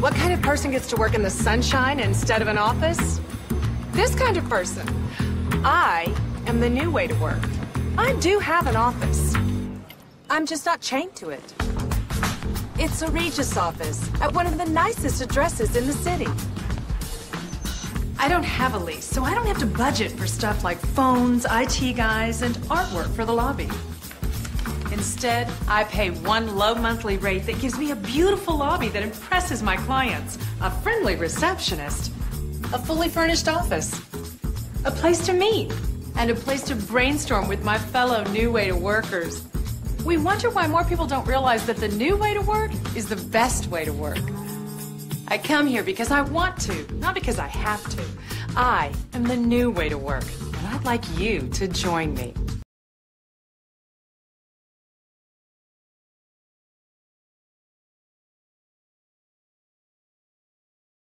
What kind of person gets to work in the sunshine instead of an office? This kind of person. I am the new way to work. I do have an office. I'm just not chained to it. It's a Regis office at one of the nicest addresses in the city. I don't have a lease, so I don't have to budget for stuff like phones, IT guys, and artwork for the lobby. Instead, I pay one low monthly rate that gives me a beautiful lobby that impresses my clients, a friendly receptionist, a fully furnished office, a place to meet, and a place to brainstorm with my fellow New Way to Workers. We wonder why more people don't realize that the new way to work is the best way to work. I come here because I want to, not because I have to. I am the new way to work, and I'd like you to join me.